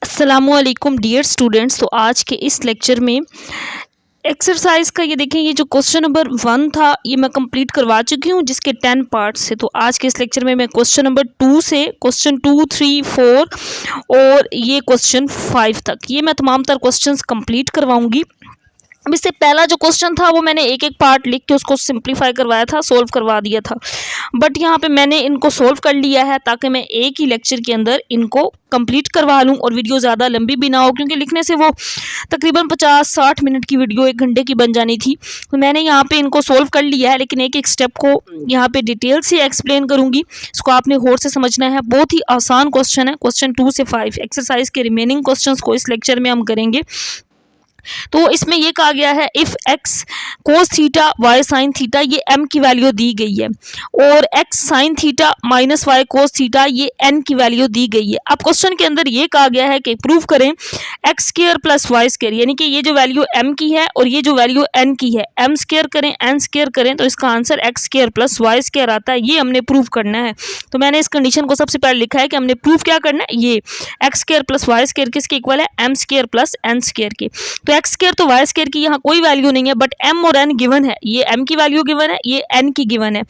अस्सलामुअलैकुम dear students. तो आज के इस लेक्चर में एक्सरसाइज का ये देखें, ये जो क्वेश्चन नंबर 1 था ये मैं कंप्लीट करवा चुकी हूँ जिसके 10 पार्ट्स थे। तो आज के इस लेक्चर में मैं क्वेश्चन नंबर 2 से क्वेश्चन 2, 3, 4 और ये क्वेश्चन 5 तक ये मैं तमाम तर क्वेश्चंस कंप्लीट करवाऊंगी। अब इससे पहला जो क्वेश्चन था वो मैंने एक एक पार्ट लिख के उसको सिंप्लीफाई करवाया था, सोल्व करवा दिया था। बट यहाँ पे मैंने इनको सोल्व कर लिया है ताकि मैं एक ही लेक्चर के अंदर इनको कंप्लीट करवा लूँ और वीडियो ज़्यादा लंबी भी ना हो, क्योंकि लिखने से वो तकरीबन 50-60 मिनट की वीडियो 1 घंटे की बन जानी थी। तो मैंने यहाँ पे इनको सोल्व कर लिया है, लेकिन एक एक स्टेप को यहाँ पे डिटेल से एक्सप्लेन करूँगी। इसको आपने गौर से समझना है। बहुत ही आसान क्वेश्चन है। क्वेश्चन 2 से 5 एक्सरसाइज के रिमेनिंग क्वेश्चन को इस लेक्चर में हम करेंगे। तो इसमें ये कहा गया है if x cos theta y sin theta, ये एम की वैल्यू दी गई है, और x sin theta minus y cos theta ये एन की वैल्यू दी गई है। अब क्वेश्चन के अंदर ये कहा गया है कि प्रूव करें x square plus Y square, यानी कि ये जो वैल्यू एम की है और ये जो वैल्यू एन की है, एम स्क्वायर करें एन स्क्वायर करें तो इसका answer x square plus Y square आता है। ये हमने प्रूव करना है। तो मैंने इस कंडीशन को सबसे पहले लिखा है कि हमने प्रूव क्या करना है, ये x square plus Y square किसके इक्वल है, m square plus n square के। तो एक्स स्क्वायर तो वाई स्क्वायर की यहाँ कोई वैल्यू नहीं है, बट एम और एन गिवन है। ये एम की वैल्यू गिवन है, ये एन की गिवन है।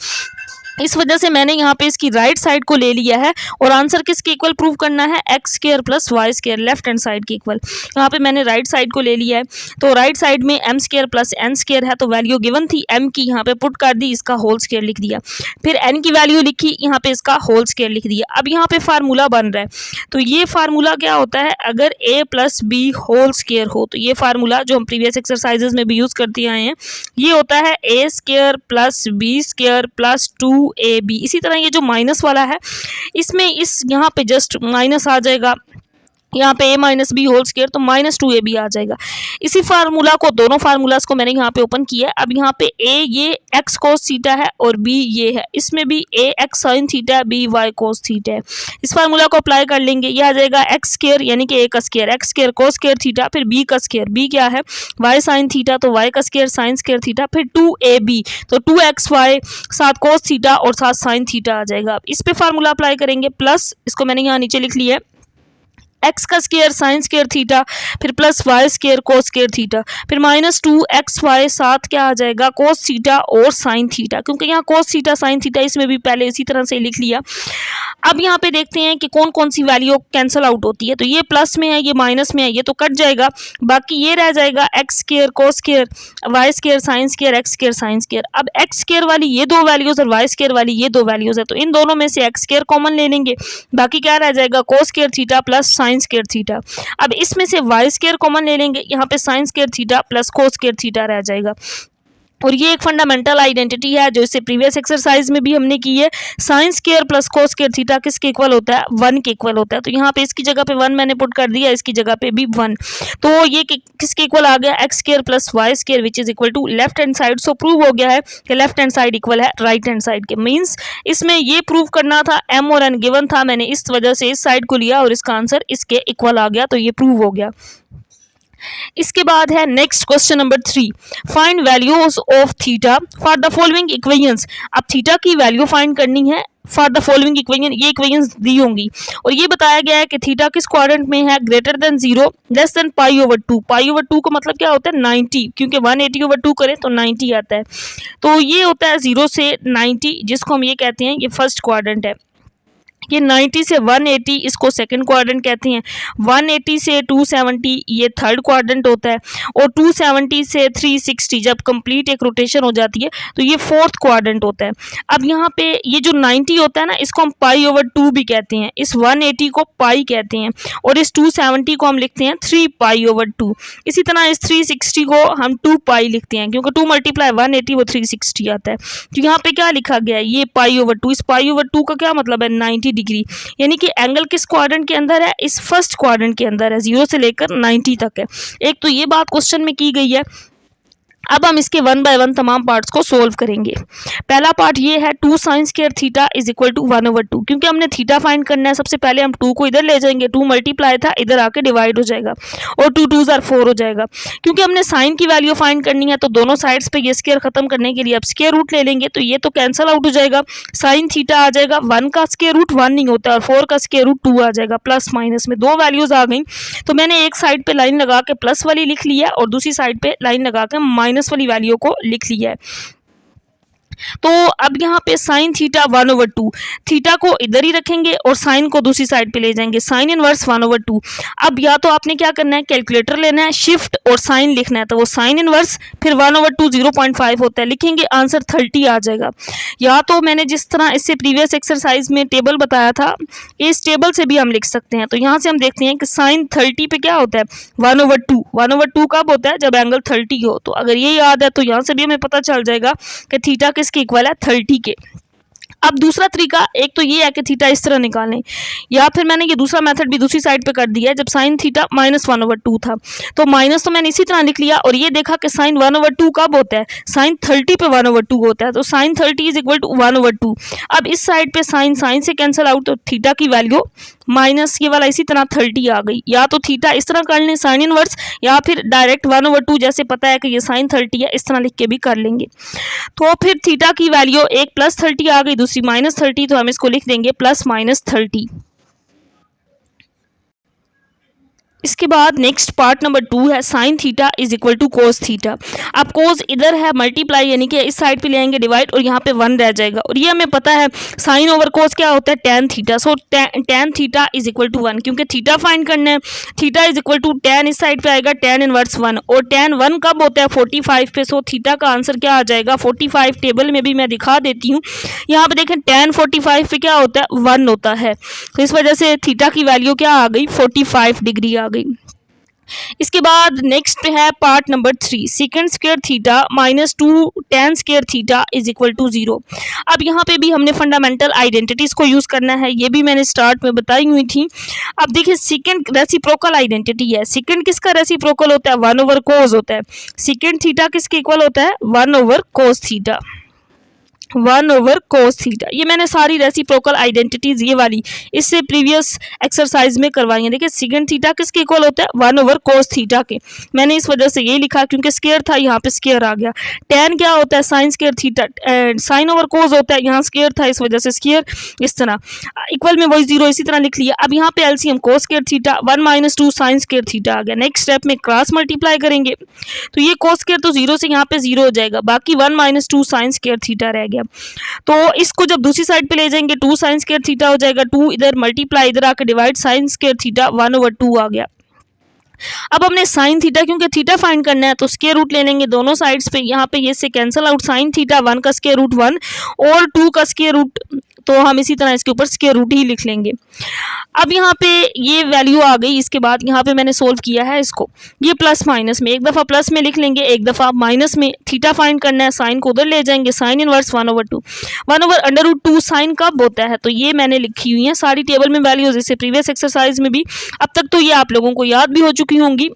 इस वजह से मैंने यहाँ पे इसकी राइट साइड को ले लिया है और आंसर किसके इक्वल प्रूव करना है, x square plus Y square, left hand side के इक्वल। यहाँ पे मैंने राइट साइड को ले लिया है। तो राइट साइड में m square plus n square है, तो वैल्यू गिवन थी एम की, यहाँ पे पुट कर दी, इसका होल स्क्वायर लिख दिया। फिर एन की वैल्यू लिखी, यहाँ पे इसका होल स्क्वायर लिख दिया। अब यहाँ पे फार्मूला बन रहा है। तो ये फार्मूला क्या होता है, अगर ए प्लस बी होल स्क्वायर हो, तो ये फार्मूला जो हम प्रीवियस एक्सरसाइजेज में भी यूज करते आए हैं, ये होता है A square plus B square plus 2ab। इसी तरह ये जो माइनस वाला है, इसमें इस यहाँ पे जस्ट माइनस आ जाएगा, यहाँ पे a minus b whole square, तो माइनस 2ab आ जाएगा। इसी फार्मूला को, दोनों फार्मूलाज को मैंने यहाँ पे ओपन किया है। अब यहाँ पे a ये x कोस थीटा है और b ये है, इसमें भी a x sine theta, b y cos theta है। इस फार्मूला को अप्लाई कर लेंगे, ये आ जाएगा x स्क्वायर यानी कि a का square, x square cos square theta, फिर b का स्क्वायर, b क्या है y साइन थीटा, तो y का स्क्वायर साइन स्क्वायर थीटा, फिर 2ab तो 2xy साथ कोस थीटा और साथ साइन थीटा आ जाएगा। अब इस पे फार्मूला अप्लाई करेंगे, प्लस इसको मैंने यहाँ नीचे लिख लिया है, एक्स का स्क्वायर साइन स्क्वायर थीटा, फिर plus Y square cos square theta, फिर माइनस 2xy साथ क्या आ जाएगा, कोस थीटा और साइन थीटा, क्योंकि यहाँ कोस थीटा साइन थीटा इसमें भी पहले इसी तरह से लिख लिया। अब यहाँ पे देखते हैं कि कौन कौन सी वैल्यू कैंसिल आउट होती है। तो ये प्लस में है, ये माइनस में है, ये तो कट जाएगा, बाकी ये रह जाएगा x square cos square Y square sin square x square sin square. अब एक्स स्क्वायर वाली ये दो वैल्यूज और वाई स्क्वायर वाली ये दो वैल्यूज है, तो इन दोनों में से एक्स स्क्वायर कॉमन ले लेंगे, बाकी क्या रह जाएगा, कोस square theta plus sign square theta. अब इसमें से वाई स्क्वायर कॉमन ले लेंगे, यहाँ पे sign square theta plus cos square theta रह जाएगा। और ये एक फंडामेंटल आइडेंटिटी है जो इससे प्रीवियस एक्सरसाइज में भी हमने की है। Sine square plus cos square theta किसके इक्वल होता है, 1 के इक्वल होता है। तो यहाँ पे इसकी जगह पे 1 मैंने पुट कर दिया, इसकी जगह पे भी 1। तो ये किसके इक्वल आ गया, x square plus Y square which is equal to left hand side. So prove हो गया है कि लेफ्ट हैंड साइड इक्वल है राइट हैंड साइड के। मीन्स इसमें ये प्रूव करना था, एम और एन गिवन था, मैंने इस वजह से इस साइड को लिया और इसका आंसर इसके इक्वल आ गया, तो ये प्रूव हो गया। इसके बाद है next question number 3, find values of theta for the following equations. अब थीटा की वैल्यू फाइंड करनी है फॉर द फॉलोइंग इक्वेशन, ये इक्वेशंस दी होंगी और ये बताया गया है कि थीटा किस क्वाड्रेंट में है, ग्रेटर देन 0 लेस देन π/2। π/2 का मतलब क्या होता है, 90, क्योंकि 180/2 करें तो 90 आता है। तो ये होता है 0 से 90, जिसको हम ये कहते हैं ये फर्स्ट क्वाड्रेंट है। ये 90 से 180 इसको सेकंड क्वाड्रेंट कहते हैं, 180 से 270 ये थर्ड क्वाड्रेंट होता है, और 270 से 360 जब कंप्लीट एक रोटेशन हो जाती है तो ये फोर्थ क्वाड्रेंट होता है। अब यहाँ पे ये जो 90 होता है ना, इसको हम π/2 भी कहते हैं, इस 180 को पाई कहते हैं, और इस 270 को हम लिखते हैं 3π/2। इसी तरह इस 360 को हम 2π लिखते हैं, क्योंकि 2 × 180 वो 360 आता है। तो यहाँ पे क्या लिखा गया है, ये π/2। इस π/2 का क्या मतलब है, 90 डिग्री, यानी कि एंगल किस क्वाड्रेंट के अंदर है, इस फर्स्ट क्वाड्रेंट के अंदर है, 0 से लेकर 90 तक है। एक तो ये बात क्वेश्चन में की गई है। अब हम इसके वन बाय वन तमाम पार्ट्स को सोल्व करेंगे। पहला पार्ट ये है 2 sin square theta is equal to 1/2। क्योंकि हमने थीटा फाइंड करना है, सबसे पहले हम 2 को इधर ले जाएंगे, 2 मल्टीप्लाई था इधर आके डिवाइड हो जाएगा और 2 2s are 4 हो जाएगा। क्योंकि हमने साइन की वैल्यू फाइंड करनी है तो दोनों साइड्स पे ये स्क्वायर खत्म करने के लिए अब स्क्वायर रूट ले लेंगे, तो ये तो कैंसिल आउट हो जाएगा। साइन थीटा आ जाएगा, 1 का स्क्वायर रूट 1 नहीं होता और 4 का स्क्वायर रूट 2 आ जाएगा। प्लस माइनस में दो वैल्यूज आ गई, तो मैंने एक साइड पे लाइन लगा के प्लस वाली लिख लिया है और दूसरी साइड पे लाइन लगा के माइनस वाली वैल्यू को लिख लिया है। तो अब यहाँ पे साइन थीटा 1/2, थीटा को इधर ही रखेंगे और साइन को दूसरी साइड पे ले जाएंगे, साइन इनवर्स 1/2। अब या तो आपने क्या करना है, कैलकुलेटर लेना है, शिफ्ट और साइन लिखना है, तो वो साइन इनवर्स फिर 1/2 0.5 होता है, लिखेंगे आंसर 30 आ जाएगा। या तो मैंने जिस तरह इससे प्रीवियस एक्सरसाइज में टेबल बताया था, इस टेबल से भी हम लिख सकते हैं। तो यहाँ से हम देखते हैं कि साइन 30 पे क्या होता है 1/2। 1/2 कब होता है, जब एंगल 30 हो। तो अगर ये याद है तो यहाँ से भी हमें पता चल जाएगा कि थीटा किसके इक्वल है 30 के। अब दूसरा तरीका एक तो ये है कि थीटा इस तरह निकालें, या फिर मैंने ये दूसरा मेथड भी दूसरी साइड पे कर दिया है। जब साइन थीटा -1/2 था तो माइनस तो मैंने इसी तरह लिख लिया और ये देखा कि साइन 1/2 कब होता है, साइन 30 पे 1/2 होता है, तो साइन 30 इज इक्वल टू 1/2। अब इस साइड पे साइन साइन से कैंसिल आउट, तो थीटा की वैल्यू माइनस ये वाला इसी तरह 30 आ गई। या तो थीटा इस तरह कर लें साइन इनवर्स, या फिर डायरेक्ट 1/2 जैसे पता है कि ये साइन 30 है इस तरह लिख के भी कर लेंगे। तो फिर थीटा की वैल्यू एक +30 आ गई, दूसरी -30, तो हम इसको लिख देंगे +-30। इसके बाद नेक्स्ट पार्ट नंबर 2 है sin theta is equal to cos theta. अब कोस इधर है मल्टीप्लाई यानी कि इस साइड पे ले आएंगे डिवाइड और यहाँ पे 1 रह जाएगा, और ये हमें पता है साइन ओवर कोस क्या होता है tan theta. So tan theta is equal to 1, क्योंकि थीटा फाइंड करना है। Theta is equal to tan इस साइड पे आएगा टैन इनवर्स 1, और टैन 1 कब होता है 45 पे। सो थीटा का आंसर क्या आ जाएगा 45। टेबल में भी मैं दिखा देती हूँ, यहाँ पे देखें टैन 45 पे क्या होता है 1 होता है, तो इस वजह से थीटा की वैल्यू क्या आ गई 45 डिग्री आ गई। इसके बाद नेक्स्ट है part number 3 second square theta -2 tan square theta is equal to 0। अब यहाँ पे भी हमने फंडामेंटल आइडेंटिटीज को यूज करना है, ये भी मैंने स्टार्ट में बताई हुई थी। अब देखिए सेकंड रेसिप्रोकल आइडेंटिटी है। सेकंड किसका रेसिप्रोकल होता है 1/cos होता है। सेकंड थीटा किसके इक्वल होता है 1/cos थीटा, 1/cos थीटा। ये मैंने सारी रेसिप्रोकल आइडेंटिटीज ये वाली इससे प्रीवियस एक्सरसाइज में करवाई है। देखिए सेकंड थीटा किसके इक्वल होता है 1/cos थीटा के। मैंने इस वजह से ये लिखा क्योंकि स्क्वायर था, यहाँ पे स्क्वायर आ गया। tan क्या होता है sine square theta, sine over cos होता है, यहाँ स्क्वायर था इस वजह से स्क्वायर, इस तरह इक्वल में वही 0 इसी तरह लिख लिया। अब यहाँ पे LCM cos square theta 1 - 2 sine square theta आ गया। नेक्स्ट स्टेप में क्रॉस मल्टीप्लाई करेंगे तो ये कोस स्क्वायर तो 0 से यहाँ पे 0 हो जाएगा, बाकी 1 - 2 साइन स्क्वायर थीटा रह गया। तो इसको जब दूसरी साइड पे ले जाएंगे 2 साइन स्क्वायर थीटा हो जाएगा, 2 इधर मल्टीप्लाई इधर आकर डिवाइड साइन स्क्वायर थीटा 1/2 आ गया। अब हमने साइन थीटा क्योंकि थीटा फाइंड करना है तो स्क्वायर रूट ले लेंगे दोनों साइड्स पे, यहाँ पे ये से कैंसिल आउट साइन थीटा 1 का स्क्वायर रूट 1 और 2 का स्क्वायर रूट, तो हम इसी तरह इसके ऊपर स्क्वायर रूट ही लिख लेंगे। अब यहाँ पे ये वैल्यू आ गई, इसके बाद यहाँ पे मैंने सोल्व किया है इसको, ये प्लस माइनस में एक दफ़ा प्लस में लिख लेंगे एक दफ़ा माइनस में। थीटा फाइंड करना है, साइन को उधर ले जाएंगे, साइन इनवर्स 1/2। 1/√2 साइन कब होता है, तो ये मैंने लिखी हुई है सारी टेबल में वैल्यूज, जैसे प्रीवियस एक्सरसाइज में भी। अब तक तो ये आप लोगों को याद भी हो चुकी होंगी।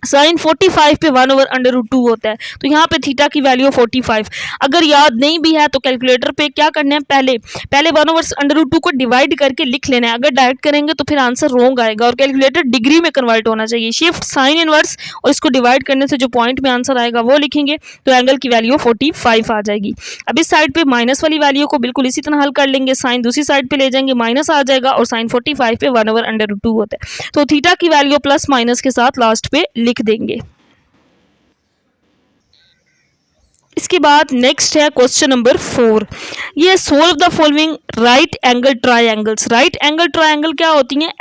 साइन 45 पे 1/√2 होता है, तो यहाँ पे थीटा की वैल्यू 45। अगर याद नहीं भी है तो कैलकुलेटर पे क्या करना है, पहले 1/√2 को डिवाइड करके लिख लेना है। अगर डायरेक्ट करेंगे तो फिर आंसर रॉन्ग आएगा, और कैलकुलेटर डिग्री में कन्वर्ट होना चाहिए। शिफ्ट साइन इनवर्स और इसको डिवाइड करने से जो पॉइंट में आंसर आएगा वो लिखेंगे, तो एंगल की वैल्यू 45 आ जाएगी। अब इस साइड पे माइनस वाली वैल्यू को बिल्कुल इसी तरह हल कर लेंगे, साइन दूसरी साइड पे ले जाएंगे माइनस आ जाएगा, और साइन 45 पे 1/√2 होता है, तो थीटा की वैल्यू प्लस माइनस के साथ लास्ट पे लिख देंगे। इसके बाद नेक्स्ट है क्वेश्चन नंबर 4, ये solve the following right angle triangles. Right angle triangle क्या होती हैं,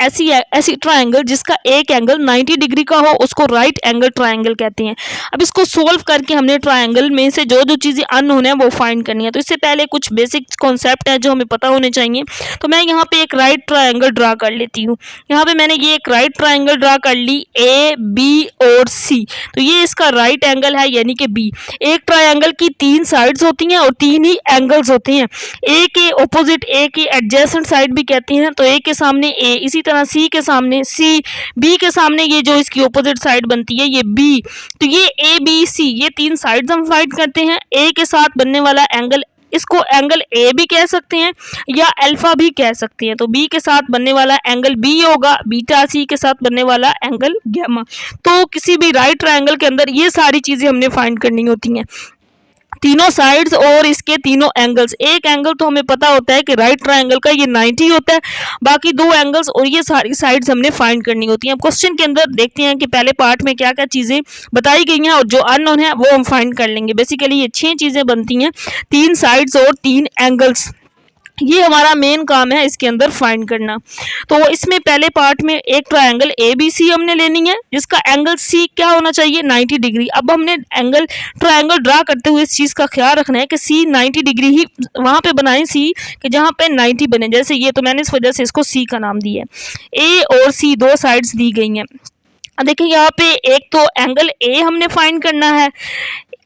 ऐसी ट्रायंगल जिसका एक एंगल 90 डिग्री का हो उसको राइट एंगल ट्रायंगल कहते हैं। अब इसको सोल्व करके हमने ट्रायंगल में से जो जो चीज़ें अननोन है वो फाइंड करनी है। तो इससे पहले कुछ बेसिक कॉन्सेप्ट है जो हमें पता होने चाहिए। तो मैं यहाँ पे एक राइट ट्रायंगल ड्रा कर लेती हूँ। यहाँ पे मैंने ये एक राइट ट्रायंगल ड्रा कर ली A B और C, तो ये इसका राइट एंगल है यानी कि B। एक ट्रायंगल एंगल की 3 साइड्स होती हैं और 3 ही एंगल्स होते हैं। ए के ऑपोजिट, ए की एडजेसेंट साइड भी कहते हैं, तो ए के सामने ए, इसी तरह सी के सामने सी, बी के सामने ये जो इसकी ऑपोजिट साइड बनती है ये बी। तो ये ए बी सी, ये 3 साइड्स हम फाइंड करते हैं। ए के साथ बनने वाला एंगल, इसको एंगल ए भी कह सकते हैं या अल्फा भी कह सकते हैं। तो बी के साथ बनने वाला एंगल बी होगा, बीटा सी के साथ बनने वाला एंगल गैमा। तो किसी भी राइट ट्रायंगल के अंदर ये सारी चीज़ें हमने फाइंड करनी होती हैं, तीनों साइड्स और इसके तीनों एंगल्स। एक एंगल तो हमें पता होता है कि राइट ट्रायंगल का ये 90 होता है, बाकी 2 एंगल्स और ये सारी साइड्स हमने फाइंड करनी होती हैं। अब क्वेश्चन के अंदर देखते हैं कि पहले पार्ट में क्या क्या चीज़ें बताई गई हैं और जो अननोन है वो हम फाइंड कर लेंगे। बेसिकली ये 6 चीज़ें बनती हैं, 3 साइड्स और 3 एंगल्स, ये हमारा मेन काम है इसके अंदर फाइंड करना। तो इसमें पहले पार्ट में एक ट्रायंगल ए बी सी हमने लेनी है जिसका एंगल सी क्या होना चाहिए, 90 डिग्री। अब हमने ट्रायंगल ड्रा करते हुए इस चीज़ का ख्याल रखना है कि सी 90 डिग्री ही वहाँ पे बनाएं सी कि जहाँ पे 90 बने, जैसे ये, तो मैंने इस वजह से इसको सी का नाम दिया है। ए और सी 2 साइड्स दी गई हैं। अब देखिए यहाँ पे एक तो एंगल ए हमने फाइंड करना है,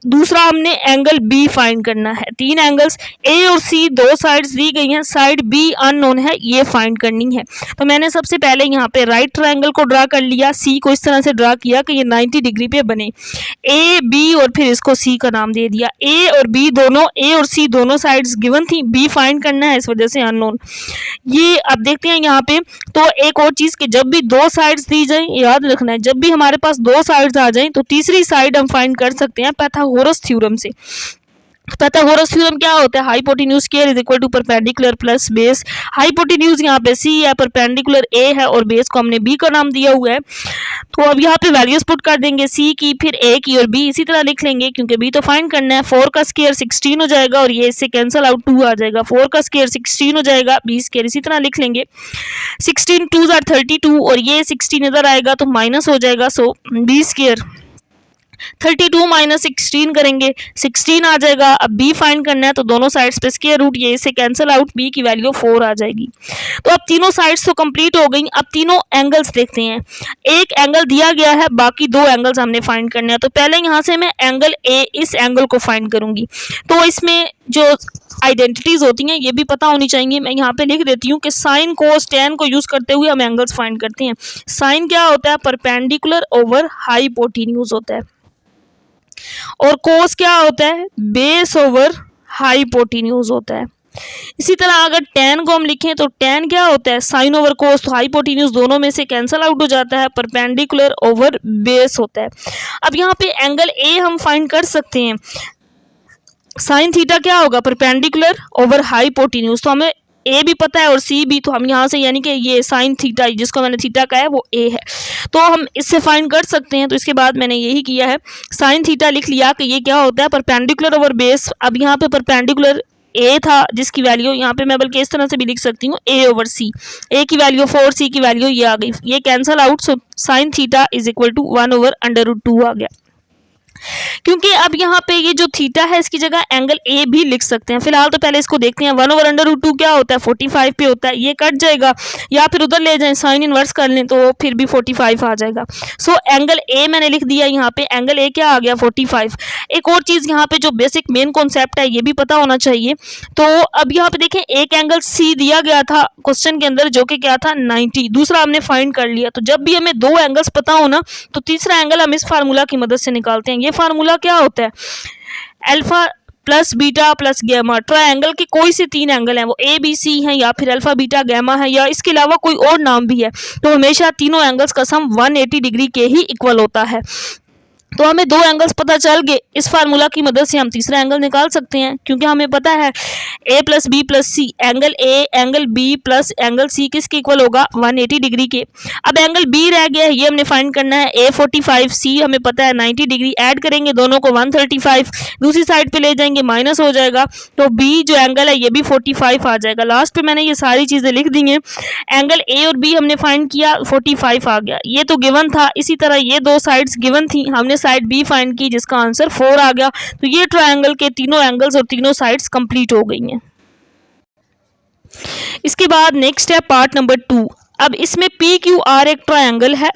दूसरा हमने एंगल बी फाइंड करना है। 3 एंगल्स ए और सी 2 साइड्स दी गई हैं, साइड बी अननोन है, ये फाइंड करनी है। तो मैंने सबसे पहले यहाँ पे राइट ट्रायंगल को ड्रा कर लिया, सी को इस तरह से ड्रा किया कि ये 90 डिग्री पे बने, ए बी और फिर इसको सी का नाम दे दिया। ए और बी दोनों, ए और सी दोनों साइड्स गिवन थी, बी फाइंड करना है इस वजह से अननोन। ये अब देखते हैं यहाँ पे, तो एक और चीज़ कि जब भी 2 साइड्स दी जाए, याद रखना है जब भी हमारे पास 2 साइड्स आ जाएं तो तीसरी साइड हम फाइंड कर सकते हैं पाइथागोरस थ्योरम से। पाइथागोरस थ्योरम क्या होता है, hypotenuse square is equal to perpendicular plus base. Hypotenuse यहाँ पे सी है, परपेंडिकुलर ए है और बेस को हमने बी का नाम दिया हुआ है। तो अब यहाँ पे वैल्यूज पुट कर देंगे, सी की, फिर ए की और बी इसी तरह लिख लेंगे क्योंकि बी तो फाइंड करना है। 4 का स्क्वायर 16 हो जाएगा और ये इससे कैंसिल आउट 2 आ जाएगा। 4 का स्क्वायर 16 हो जाएगा, बी स्क्वायर इसी तरह लिख लेंगे। 16 2 आर 32 और ये 16 इधर आएगा तो माइनस हो जाएगा, सो बी स्क्वायर 32 माइनस 16 करेंगे, 16 आ जाएगा। अब b फाइंड करना है तो दोनों साइड्स पे स्क्वायर रूट, ये इससे कैंसिल आउट, b की वैल्यू 4 आ जाएगी। तो अब तीनों साइड्स तो कंप्लीट हो गई। अब तीनों एंगल्स देखते हैं। एक एंगल दिया गया है, बाकी 2 एंगल्स हमने फाइंड करने हैं। तो पहले यहाँ से मैं एंगल ए, इस एंगल को फाइंड करूंगी। तो इसमें जो आइडेंटिटीज होती हैं ये भी पता होनी चाहिए। मैं यहाँ पे लिख देती हूँ कि साइन कोस टेन को यूज करते हुए हम एंगल्स फाइंड करते हैं। साइन क्या होता है, परपेंडिकुलर ओवर हाइपोटेन्यूज होता है, और कोस क्या होता है, बेस ओवर हाइपोटेन्यूज होता है। इसी तरह अगर टेन को हम लिखें तो टेन क्या होता है, साइन ओवर कोस, तो हाइपोटेन्यूज दोनों में से कैंसिल आउट हो जाता है, परपेंडिकुलर ओवर बेस होता है। अब यहाँ पे एंगल ए हम फाइंड कर सकते हैं, साइन थीटा क्या होगा, परपेंडिकुलर ओवर हाइपोटेन्यूज, तो हमें ए भी पता है और सी भी, तो हम यहाँ से यानी कि ये साइन थीटा जिसको मैंने थीटा कहा है वो ए है, तो हम इससे फाइंड कर सकते हैं। तो इसके बाद मैंने यही किया है, साइन थीटा लिख लिया कि ये क्या होता है, परपेंडिकुलर ओवर बेस। अब यहाँ पे परपेंडिकुलर ए था जिसकी वैल्यू यहाँ पे मैं बल्कि इस तरह से भी लिख सकती हूँ, ए ओवर सी, ए की वैल्यू 4, सी की वैल्यू ये आ गई, ये cancel out, so sin theta is equal to 1 over √2 आ गया। क्योंकि अब यहाँ पे ये जो थीटा है इसकी जगह एंगल ए भी लिख सकते हैं। फिलहाल तो पहले इसको देखते हैं। 1 ओवर √2 क्या होता है, 45 पे होता है, ये कट जाएगा, या फिर उधर ले जाएं साइन इनवर्स कर लें तो फिर भी 45 आ जाएगा। सो एंगल ए मैंने लिख दिया यहाँ पे, एंगल ए क्या आ गया 45। एक और चीज़ यहाँ पे जो बेसिक मेन कॉन्सेप्ट है ये भी पता होना चाहिए। तो अब यहाँ पे देखें, एक एंगल सी दिया गया था क्वेश्चन के अंदर जो कि क्या था 90, दूसरा हमने फाइंड कर लिया। तो जब भी हमें 2 एंगल्स पता हो ना तो तीसरा एंगल हम इस फार्मूला की मदद से निकालते हैं। ये फार्मूला क्या होता है, alpha plus beta plus gamma. Triangle के कोई से 3 एंगल हैं, वो ए बी सी हैं या फिर अल्फा बीटा गैमा है या इसके अलावा कोई और नाम भी है, तो हमेशा तीनों एंगल्स का सम 180 डिग्री के ही इक्वल होता है। तो हमें 2 एंगल्स पता चल गए, इस फार्मूला की मदद से हम तीसरा एंगल निकाल सकते हैं क्योंकि हमें पता है A plus B plus C, angle A angle B plus angle C किसके इक्वल होगा, 180 डिग्री के। अब एंगल बी रह गया है, ये हमने फाइंड करना है, ए 45, सी हमें पता है 90 डिग्री, ऐड करेंगे दोनों को 135, दूसरी साइड पे ले जाएंगे माइनस हो जाएगा, तो बी जो एंगल है ये भी 45 आ जाएगा। लास्ट पे मैंने ये सारी चीज़ें लिख दी हैं। एंगल ए और बी हमने फाइंड किया, 45 आ गया, ये तो गिवन था। इसी तरह ये 2 साइड्स गिवन थी, हमने साइड बी फाइंड की जिसका आंसर 4 आ गया। तो ये ट्रायंगल के तीनों एंगल्स और तीनों साइड्स कंप्लीट हो गई हैं। इसके बाद नेक्स्ट है पार्ट नंबर 2। अब इसमें पी क्यू आर एक ट्रायंगल है,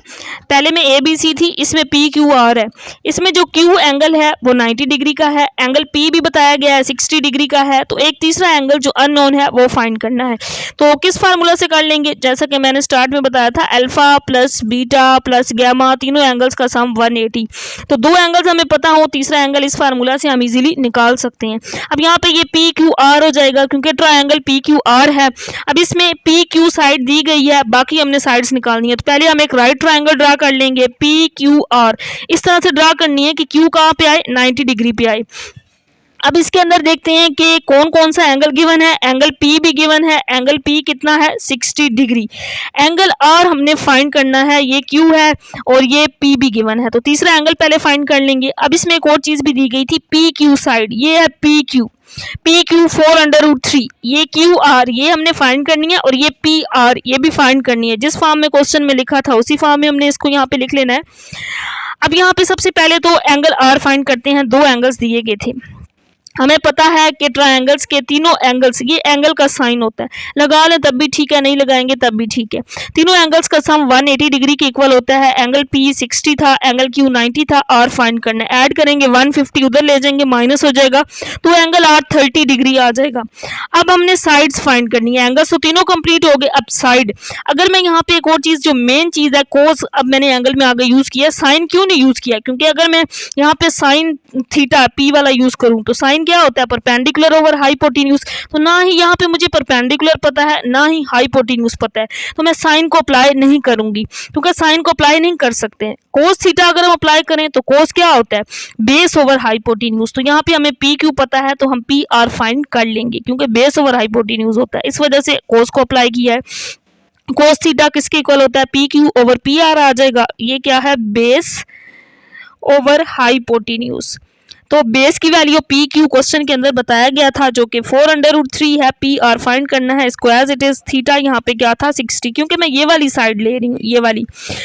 पहले में ए बी सी थी, इसमें पी क्यू आर है। इसमें जो क्यू एंगल है वो 90 डिग्री का है, एंगल पी भी बताया गया है 60 डिग्री का है। तो एक तीसरा एंगल जो अननोन है वो फाइंड करना है। तो किस फार्मूला से कर लेंगे, जैसा कि मैंने स्टार्ट में बताया था, alpha plus beta plus gamma, तीनों एंगल्स का सम 180। तो दो एंगल्स हमें पता हो, तीसरा एंगल इस फार्मूला से हम इजीली निकाल सकते हैं। अब यहाँ पे ये पी क्यू आर हो जाएगा क्योंकि ट्रायंगल पी क्यू आर है। अब इसमें पी क्यू साइड दी गई है, बाकी हमने साइड्स निकालनी है। तो पहले हम एक राइट ट्रायंगल ड्रा कर लेंगे, पी क्यू आर इस तरह से ड्रा करनी है कि क्यू कहाँ पे आए, 90 डिग्री पे आए। अब इसके अंदर देखते हैं कि कौन कौन सा एंगल गिवन है। एंगल पी भी गिवन है, एंगल पी कितना है, 60 डिग्री। एंगल आर हमने फाइंड करना है, ये क्यू है और ये पी भी गिवन है। तो तीसरा एंगल पहले फाइंड कर लेंगे। अब इसमें एक और चीज भी दी गई थी, पी क्यू साइड, ये है पी क्यू, पी क्यू 4√3, ये क्यू आर ये हमने फाइंड करनी है और ये पी आर ये भी फाइंड करनी है। जिस फॉर्म में क्वेश्चन में लिखा था उसी फॉर्म में हमने इसको यहाँ पे लिख लेना है। अब यहाँ पे सबसे पहले तो एंगल आर फाइंड करते हैं। दो एंगल्स दिए गए थे, हमें पता है कि ट्रायंगल्स के तीनों एंगल्स, ये एंगल का साइन होता है, लगा लें तब भी ठीक है, नहीं लगाएंगे तब भी ठीक है। तीनों एंगल्स का सम 180 डिग्री के इक्वल होता है। एंगल पी 60 था, एंगल क्यू 90 था, आर फाइंड करना है। ऐड करेंगे 150, उधर ले जाएंगे माइनस हो जाएगा, तो एंगल आर 30 डिग्री आ जाएगा। अब हमने साइड्स फाइंड करनी है। एंगल्स तो तीनों कंप्लीट हो गए, अब साइड। अगर मैं यहाँ पे एक और चीज, जो मेन चीज है कोस, अब मैंने एंगल में आगे यूज किया, साइन क्यों नहीं यूज किया, क्योंकि अगर मैं यहाँ पे साइन थीटा पी वाला यूज करूँ तो साइन क्या होता है, परपेंडिकुलर ओवर हाइपोटेन्यूज। तो ना ही यहाँ पे मुझे परपेंडिकुलर पता है, ना ही हाइपोटेन्यूज पता है, तो मैं साइन को अप्लाई नहीं करूंगी, क्योंकि साइन को अप्लाई नहीं कर सकते हैं। कोस थीटा अगर हम अप्लाई करें तो कोस क्या होता है, बेस ओवर हाइपोटेन्यूज। तो यहाँ पे हमें पी क्यू पता है तो हम पी आर फाइंड कर लेंगे, क्योंकि बेस ओवर हाइपोटेन्यूज होता है, इस वजह से कोस को अप्लाई किया है। कोस थीटा किसके इक्वल होता है, P Q over P R आ जाएगा। ये क्या है, बेस ओवर हाइपोटेन्यूज। तो बेस की वैल्यू पी क्यू क्वेश्चन के अंदर बताया गया था, जो कि 4√3 है। पी आर फाइंड करना है, इसको एज इट इज। थीटा यहाँ पे क्या था, 60, क्योंकि मैं ये वाली साइड ले रही हूँ, ये वाली।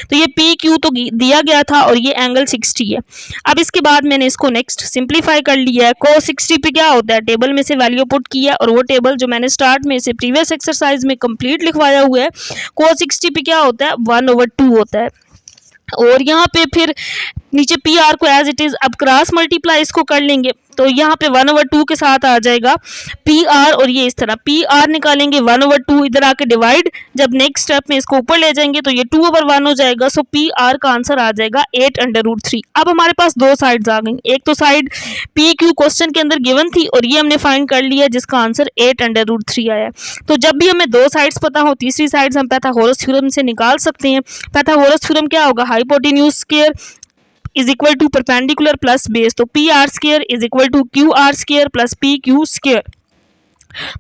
तो ये पी क्यू तो दिया गया था और ये एंगल 60 है। अब इसके बाद मैंने इसको नेक्स्ट सिंप्लीफाई कर लिया है। cos 60 पे क्या होता है, टेबल में से वैल्यू पुट की है, और वो टेबल जो मैंने स्टार्ट में से प्रीवियस एक्सरसाइज में कंप्लीट लिखवाया हुआ है। cos 60 पे क्या होता है, 1/2 होता है। और यहाँ पे फिर नीचे पी आर को एज इट इज, अब क्रॉस मल्टीप्लाई इसको कर लेंगे, तो यहाँ पे 1/2 के साथ आ जाएगा पी आर, और ये इस तरह पी आर निकालेंगे 1/2, इधर आके डिवाइड, जब नेक्स्ट स्टेप में इसको ऊपर ले जाएंगे तो ये 2/1 हो जाएगा। सो पी आर का आंसर आ जाएगा 8√3। अब हमारे पास दो साइड्स आ गई, एक तो साइड पी क्यू क्वेश्चन के अंदर गिवन थी और ये हमने फाइंड कर लिया जिसका आंसर 8√3 आया। तो जब भी हमें दो साइड्स पता हो, तीसरी साइड्स हम पाइथागोरस थ्योरम से निकाल सकते हैं। पाइथागोरस थ्योरम क्या होगा, hypotenuse square is equal to perpendicular plus base. तो P R square is equal to Q R square plus P Q square.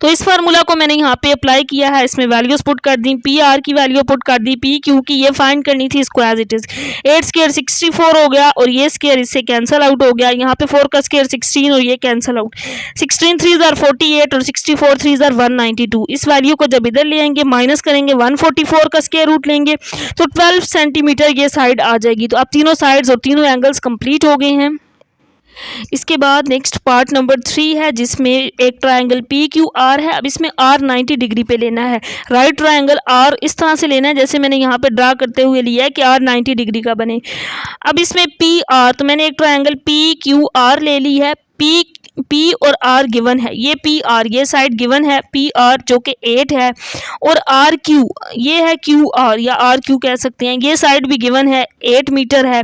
तो इस फार्मूला को मैंने यहाँ पे अप्लाई किया है, इसमें वैल्यूज पुट कर दी, पी आर की वैल्यू पुट कर दी, पी क्यू की ये फाइंड करनी थी, इसको एज इट इज। 8 स्क्वायर 64 हो गया और ये स्क्वायर इससे कैंसिल आउट हो गया। यहाँ पे 4 का स्क्वायर 16 और ये कैंसिल आउट। 16 3s are 48 और 64 3s are 192। इस वैल्यू को जब इधर ले आएंगे माइनस करेंगे, 144 का स्क्वायर रूट लेंगे तो 12 सेंटीमीटर ये साइड आ जाएगी। तो अब तीनों साइड्स और तीनों एंगल्स कंप्लीट हो गए हैं। इसके बाद नेक्स्ट पार्ट नंबर 3 है, जिसमें एक ट्रायंगल पी क्यू आर है। अब इसमें आर 90 डिग्री पे लेना है। राइट ट्रायंगल आर इस तरह से लेना है जैसे मैंने यहाँ पे ड्रा करते हुए लिया है कि आर 90 डिग्री का बने। अब इसमें पी आर, तो मैंने एक ट्रायंगल पी क्यू आर ले ली है। पी और आर गिवन है, ये पी आर ये साइड गिवन है, पी आर जो कि 8 है, और आर क्यू ये है क्यू आर या आर क्यू कह सकते हैं, ये साइड भी गिवन है 8 मीटर है।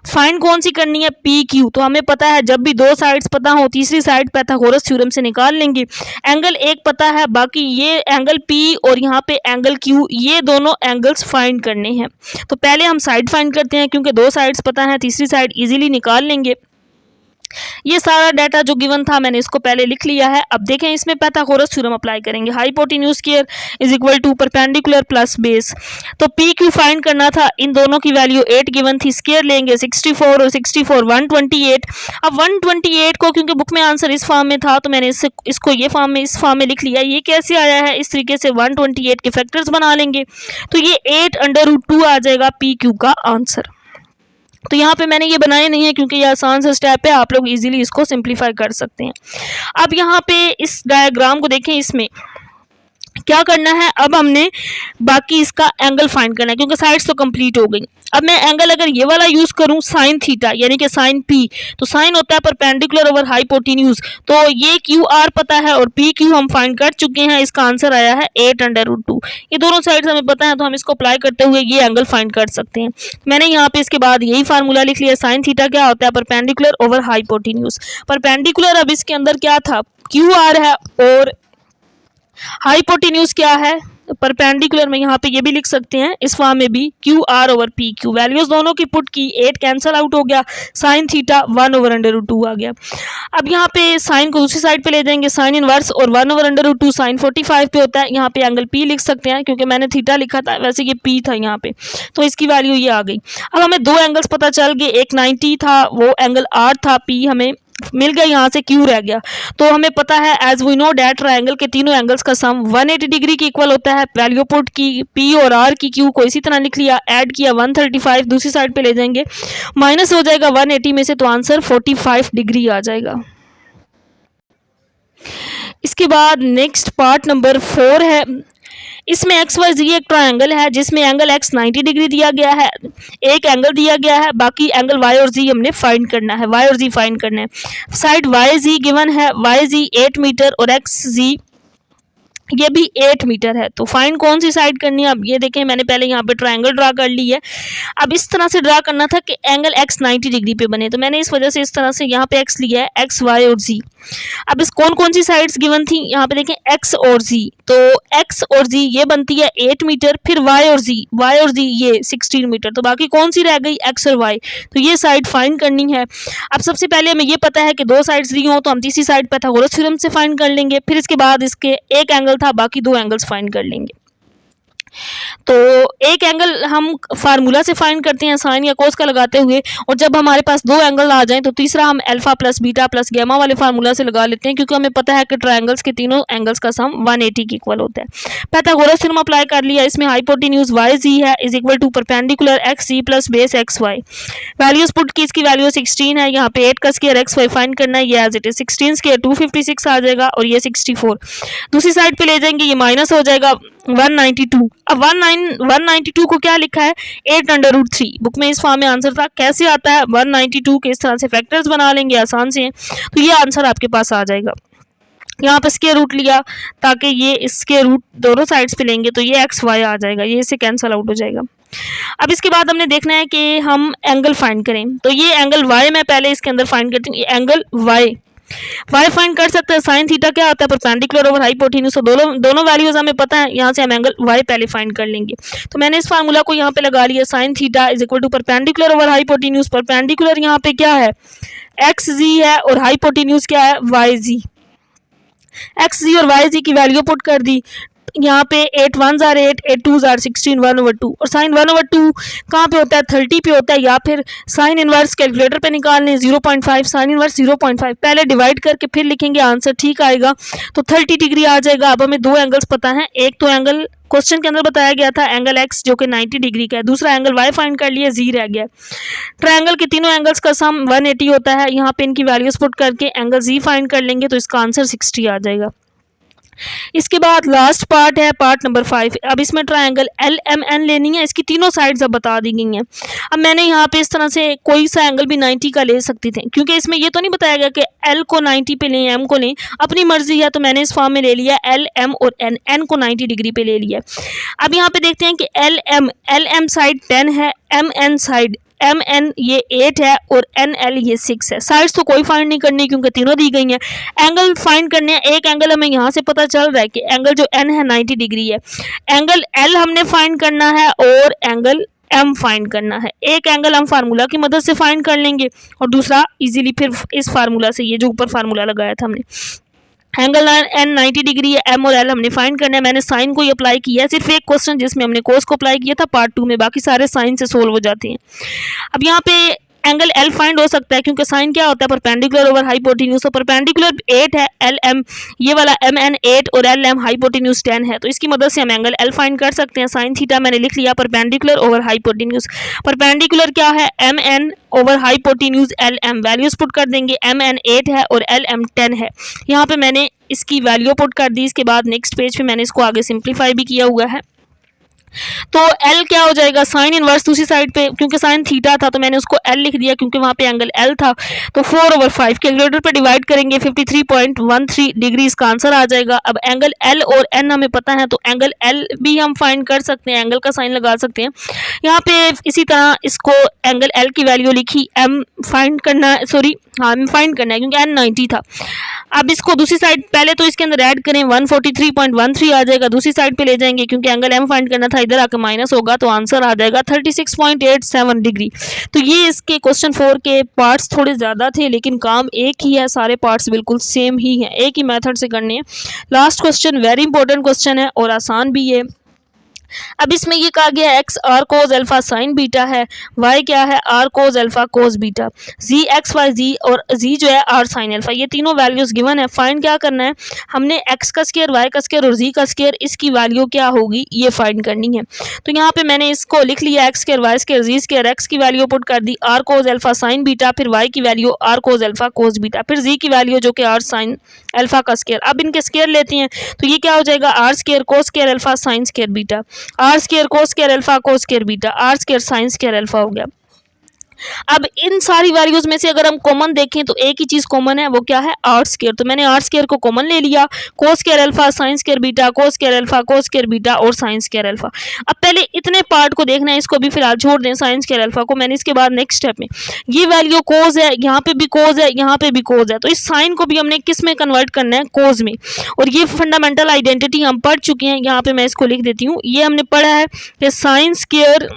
फाइंड कौन सी करनी है, पी क्यू। तो हमें पता है जब भी दो साइड्स पता हो तीसरी साइड पाइथागोरस थ्योरम से निकाल लेंगे। एंगल एक पता है, बाकी ये एंगल पी और यहाँ पे एंगल क्यू, ये दोनों एंगल्स फाइंड करने हैं। तो पहले हम साइड फाइंड करते हैं, क्योंकि दो साइड्स पता है, तीसरी साइड इजीली निकाल लेंगे। ये सारा डाटा जो गिवन था मैंने इसको पहले लिख लिया है। अब देखें इसमें पाइथागोरस थ्योरम अप्लाई करेंगे। Hypotenuse square is equal to perpendicular plus base. तो पी क्यू फाइंड करना था, इन दोनों की वैल्यू 8 गिवन थी, स्क्वायर लेंगे 64 और 64 128। अब 128 को क्योंकि बुक में आंसर इस फॉर्म में था तो मैंने इसको ये फॉर्म में इस फॉर्म में लिख लिया। ये कैसे आया है, इस तरीके से 128 के फैक्टर्स बना लेंगे तो ये 8√2 आ जाएगा पी क्यू का आंसर। तो यहाँ पे मैंने ये बनाए नहीं है क्योंकि ये आसान सा स्टेप है, आप लोग इजीली इसको सिंप्लीफाई कर सकते हैं। अब यहाँ पे इस डायग्राम को देखें, इसमें क्या करना है, अब हमने बाकी इसका एंगल फाइंड करना है क्योंकि साइड्स तो कंप्लीट हो गई। अब मैं एंगल अगर ये वाला यूज करूं साइन थीटा यानी कि साइन पी, तो साइन होता है परपेंडिकुलर ओवर हाइपोटेन्यूज, तो ये क्यू आर पता है और पी क्यू हम फाइंड कर चुके हैं। इसका आंसर आया है 8/√2। ये दोनों साइड्स हमें पता है तो हम इसको अप्लाई करते हुए ये एंगल फाइंड कर सकते हैं। मैंने यहाँ पे इसके बाद यही फार्मूला लिख लिया। साइन थीटा क्या होता है, परपेंडिकुलर ओवर हाइपोटेन्यूज। परपेंडिकुलर अब इसके अंदर क्या था, क्यू आर है, और हाइपोटेन्यूज क्या है, परपेंडिकुलर में यहाँ पे ये भी लिख सकते हैं इस फॉर्म में भी, Q R over P Q. Values दोनों की पुट की, 8 कैंसल आउट हो गया, साइन थीटा 1/√2 आ गया। अब यहाँ पे साइन को दूसरी साइड पे ले जाएंगे, साइन इनवर्स और 1/√2 साइन 45 पे होता है। यहाँ पे एंगल पी लिख सकते हैं क्योंकि मैंने थीटा लिखा था, वैसे ये पी था यहाँ पे, तो इसकी वैल्यू ये आ गई। अब हमें दो एंगल्स पता चल गए, एक 90 था, वो एंगल आर था, पी हमें मिल गया, यहाँ से क्यू रह गया। तो हमें पता है as we know that triangle के तीनों एंगल्स का सम 180 डिग्री के इक्वल होता है। वैल्यू पुट की, पी और आर की, क्यू को इसी तरह लिख लिया, ऐड किया 135 दूसरी साइड पे ले जाएंगे, माइनस हो जाएगा 180 में से, तो आंसर 45 डिग्री आ जाएगा। इसके बाद नेक्स्ट पार्ट नंबर 4 है। इसमें एक्स वाई जी एक ट्रायंगल है जिसमें एंगल एक्स 90 डिग्री दिया गया है, एक एंगल दिया गया है, बाकी एंगल वाई और जी हमने फाइंड करना है, वाई और जी फाइंड करना है। साइड वाई जी गिवन है, वाई जी 8 मीटर और एक्स जी ये भी 8 मीटर है। तो फाइंड कौन सी साइड करनी है, अब ये देखें मैंने पहले यहाँ पे ट्रायंगल ड्रा कर ली है। अब इस तरह से ड्रा करना था कि एंगल एक्स 90 डिग्री पे बने, तो मैंने इस वजह से इस तरह से यहाँ पे एक्स लिया है, एक्स वाई और जी। अब इस कौन कौन सी साइड्स गिवन थी, यहाँ पे देखें एक्स और जी, तो एक्स और जी ये बनती है 8 मीटर, फिर वाई और जी ये 16 मीटर, तो बाकी कौन सी रह गई, एक्स और वाई। तो ये साइड फाइंड करनी है। अब सबसे पहले हमें ये पता है कि दो साइड्स दी हो तो हम तीसरी साइड पाइथागोरस थ्योरम से फाइंड कर लेंगे, फिर इसके बाद इसके एक एंगल था, बाकी दो एंगल्स फाइंड कर लेंगे। तो एक एंगल हम फार्मूला से फाइंड करते हैं साइन या कोस का लगाते हुए, और जब हमारे पास दो एंगल आ जाएं तो तीसरा हम alpha plus beta plus gamma वाले फार्मूला से लगा लेते हैं, क्योंकि हमें पता है कि ट्रायंगल्स के तीनों एंगल्स का सम 180 के इक्वल होता है। पाइथागोरस थ्योरम अप्लाई कर लिया। इसमें हाइपोटेन्यूज वाई जी है is equal to perpendicular X G plus base X Y. Values put की, इसकी वैल्यू 16 है, यहाँ पे 8 का स्क्वायर एक्स वाई फाइंड करना है, ये एज इट इज 16 स्क्वायर 256 आ जाएगा, और ये 64 दूसरी साइड पे ले जाएंगे, ये माइनस हो जाएगा 192। अब 192 को क्या लिखा है, 8/√3। बुक में इस फॉर्म में आंसर था। कैसे आता है 192 के, इस तरह से फैक्टर्स बना लेंगे, आसान से हैं, तो ये आंसर आपके पास आ जाएगा। यहाँ पे स्क्वायर रूट लिया ताकि ये इसके रूट दोनों साइड्स पे लेंगे तो ये एक्स वाई आ जाएगा, ये इससे कैंसिल आउट हो जाएगा। अब इसके बाद हमने देखना है कि हम एंगल फाइंड करें, तो ये एंगल वाई मैं पहले इसके अंदर फाइंड करती हूँ। एंगल वाई फाइंड कर सकते हैं। साइन थीटा क्या होता है, परपेंडिकुलर ओवर हाइपोटेन्यूज, तो दोनों वैल्यूज हमें पता है। यहाँ से हम एंगल वाई पहले फाइंड कर लेंगे, तो मैंने इस फार्मूला को यहाँ पे लगा लिया, sin theta is equal to perpendicular over hypotenuse. Perpendicular यहाँ पे क्या है, एक्स जी है, और हाइपोटेन्यूज क्या है, वाई जी। एक्स जी और वाई जी की वैल्यू पुट कर दी, यहाँ पे 8 1s are 8, 8 2s are 16, 1/2। और साइन 1/2 कहाँ पे होता है, 30 पे होता है, या फिर साइन इनवर्स कैलकुलेटर पे निकाल लें, 0.5 साइन इनवर्स 0.5 पहले डिवाइड करके फिर लिखेंगे, आंसर ठीक आएगा, तो 30 डिग्री आ जाएगा। अब हमें दो एंगल्स पता हैं, एक तो एंगल क्वेश्चन के अंदर बताया गया था एंगल एक्स जो कि 90 डिग्री का है, दूसरा एंगल वाई फाइंड कर लिया, जी रह गया। ट्रायंगल के तीनों एंगल्स का सम 180 होता है, यहाँ पे इनकी वैल्यूज पुट करके एंगल जी फाइंड कर लेंगे, तो इसका आंसर 60 आ जाएगा। इसके बाद लास्ट पार्ट है, पार्ट नंबर 5। अब इसमें ट्रायंगल एल एम एन लेनी है, इसकी तीनों साइड्स अब बता दी गई हैं। अब मैंने यहाँ पे इस तरह से कोई सा एंगल भी 90 का ले सकती थी, क्योंकि इसमें ये तो नहीं बताया गया कि एल को 90 पे लें, एम को लें, अपनी मर्जी है, तो मैंने इस फॉर्म में ले लिया एल एम और एन, एन को 90 डिग्री पे ले लिया। अब यहाँ पे देखते हैं कि एल एम साइड 10 है, M N side M N ये 8 है, और एन एल ये 6 है। साइड्स तो कोई फाइंड नहीं करनी क्योंकि तीनों दी गई हैं। एंगल फाइंड करने हैं, एक एंगल हमें यहाँ से पता चल रहा है कि एंगल जो एन है 90 डिग्री है, एंगल एल हमने फाइंड करना है और एंगल एम फाइंड करना है। एक एंगल हम फार्मूला की मदद से फाइंड कर लेंगे और दूसरा इजीली फिर इस फार्मूला से, ये जो ऊपर फार्मूला लगाया था हमने, एंगल एन 90 डिग्री है, एम और एल हमने फाइंड करना है। मैंने साइन को ही अप्लाई किया है, सिर्फ एक क्वेश्चन जिसमें हमने कोस को अप्लाई किया था पार्ट 2 में, बाकी सारे साइन से सोल्व हो जाते हैं। अब यहाँ पे एंगल एल फाइंड हो सकता है क्योंकि साइन क्या होता है परपेंडिकुलर ओवर हाइपोटेन्यूज। तो परपेंडिकुलर 8 है, एल एम ये वाला एम एन 8 और एल एम हाइपोटेन्यूज 10 है। तो इसकी मदद से हम एंगल एल फाइंड कर सकते हैं। साइन थीटा मैंने लिख लिया परपेंडिकुलर ओवर हाइपोटेन्यूज। परपेंडिकुलर क्या है M N over hypotenuse L M. Values put कर देंगे, एम एन 8 है और एल एम 10 है। यहाँ पे मैंने इसकी वैल्यू पुट कर दी। इसके बाद नेक्स्ट पेज पे मैंने इसको आगे सिंप्लीफाई भी किया हुआ है। तो L क्या हो जाएगा साइन इनवर्स दूसरी साइड पे, क्योंकि साइन थीटा था तो मैंने उसको L लिख दिया क्योंकि वहाँ पे एंगल L था। तो 4/5 कैलकुलेटर पे डिवाइड करेंगे 53.13 डिग्री इसका आंसर आ जाएगा। अब एंगल L और N हमें पता है तो एंगल L भी हम फाइंड कर सकते हैं, एंगल का साइन लगा सकते हैं। यहाँ पे इसी तरह इसको एंगल L की वैल्यू लिखी, M फाइंड करना है, सॉरी हाँ M फाइंड करना है क्योंकि N 90 था। अब इसको दूसरी साइड पहले तो इसके अंदर ऐड करें 143.13 आ जाएगा, दूसरी साइड पे ले जाएंगे क्योंकि एंगल एम फाइंड करना था, इधर आकर माइनस होगा तो आंसर आ जाएगा 36.87 डिग्री। तो ये इसके क्वेश्चन 4 के पार्ट्स थोड़े ज़्यादा थे लेकिन काम एक ही है, सारे पार्ट्स बिल्कुल सेम ही हैं, एक ही मेथड से करने हैं। Last question very important question है और आसान भी है। अब इसमें ये कहा गया है X R cos alpha sine beta है, वाई क्या है R cos alpha cos beta, Z X Y Z और जी जो है आर साइन अल्फा। ये तीनों वैल्यूज गिवन है। फाइंड क्या करना है हमने, एक्स का स्क्वायर वाई का स्क्वायर और जी का स्क्वायर, इसकी वैल्यू क्या होगी ये फाइंड करनी है। तो यहाँ पे मैंने इसको लिख लिया X square Y square Z square, X की वैल्यू पुट कर दी R cos alpha sine beta, फिर वाई की value R cos alpha cos beta, फिर जी की वैल्यू जो कि आर साइन अल्फा का स्क्वायर। अब इनके स्क्वायर लेते हैं तो ये क्या हो जाएगा r square cos square alpha sin square beta, r square cos square alpha cos square beta, r square sin square alpha हो गया। अब इन सारी वैल्यूज में से अगर हम कॉमन देखें तो एक ही चीज कॉमन है, वो क्या है आर स्क्वायर। तो मैंने आर स्क्वायर को कॉमन ले लिया, कोस square alpha sin square beta, कोस square alpha cos square beta और साइन स्क्वायर अल्फा। अब पहले इतने पार्ट को देखना है, इसको भी फिलहाल छोड़ दें साइन स्क्वायर अल्फा को। मैंने इसके बाद नेक्स्ट स्टेप में ये वैल्यू कोज है, यहाँ पे भी कोज है, यहाँ पे भी कोज है, तो इस साइन को भी हमने किस में कन्वर्ट करना है कोज में। और ये फंडामेंटल आइडेंटिटी हम पढ़ चुके हैं, यहाँ पे मैं इसको लिख देती हूँ। ये हमने पढ़ा है कि sign square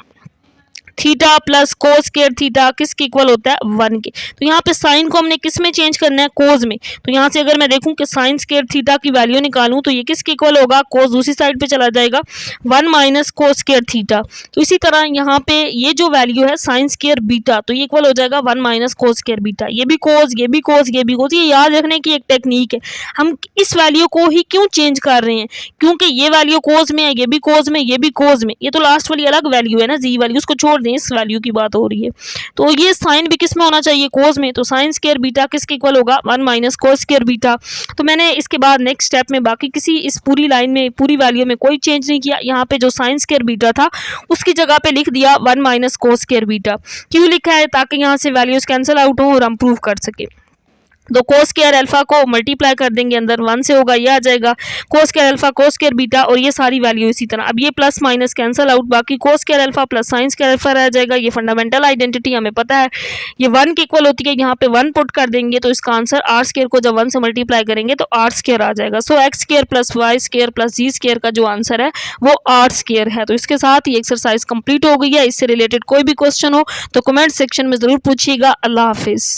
theta plus cos square theta किसके इक्वल होता है 1 के। तो यहाँ पे साइन को हमने किस में चेंज करना है कोस में। तो यहाँ से अगर मैं देखूं कि साइन स्क्वायर थीटा की वैल्यू निकालूं तो ये किसके इक्वल होगा, कोस दूसरी साइड पे चला जाएगा 1 माइनस कोस स्क्वायर थीटा। तो इसी तरह यहाँ पे ये जो वैल्यू है साइन स्क्वायर बीटा तो ये इक्वल हो जाएगा 1 माइनस कोस स्क्वायर बीटा। ये भी कोस ये भी कोस ये भी कोस। ये याद रखने की एक टेक्निक है, हम इस वैल्यू को ही क्यों चेंज कर रहे हैं क्योंकि ये वैल्यू कोस में है, ये भी कोस में, ये भी कोस में, ये तो लास्ट वाली अलग वैल्यू है ना जी वैल्यू, उसको छोड़ दें, इस वैल्यू की बात हो रही है। तो ये साइन भी किस में होना चाहिए कोस में। तो साइन स्क्वायर बीटा किसके इक्वल होगा 1 माइनस कोस स्क्वायर बीटा। तो मैंने इसके बाद नेक्स्ट स्टेप में बाकी किसी इस पूरी लाइन में पूरी वैल्यू में कोई चेंज नहीं किया। यहाँ पे जो साइन स्क्वायर बीटा था उसकी जगह पे लिख दिया 1 माइनस कोस स्क्वायर बीटा। क्यों लिखा है, ताकि यहाँ से वैल्यूज कैंसिल आउट हो और हम प्रूव कर सके। तो कोस स्क्वायर अल्फा को मल्टीप्लाई कर देंगे, अंदर 1 से होगा, ये आ जाएगा कोस square alpha cos square beta और ये सारी वैल्यू इसी तरह। अब ये प्लस माइनस कैंसिल आउट, बाकी कोस square alpha plus sign square alpha रह जाएगा। ये फंडामेंटल आइडेंटिटी हमें पता है, ये 1 के इक्वल होती है। यहाँ पे 1 पुट कर देंगे तो इसका आंसर आर स्क्वायर को जब 1 से मल्टीप्लाई करेंगे तो आर स्क्वायर आ जाएगा। So X square plus Y square plus Z square का जो आंसर है वो आर स्क्वायर है। तो इसके साथ ही एक्सरसाइज कंप्लीट हो गई है। इससे रिलेटेड कोई भी क्वेश्चन हो तो कमेंट सेक्शन में जरूर पूछिएगा। अल्लाह हाफिज़।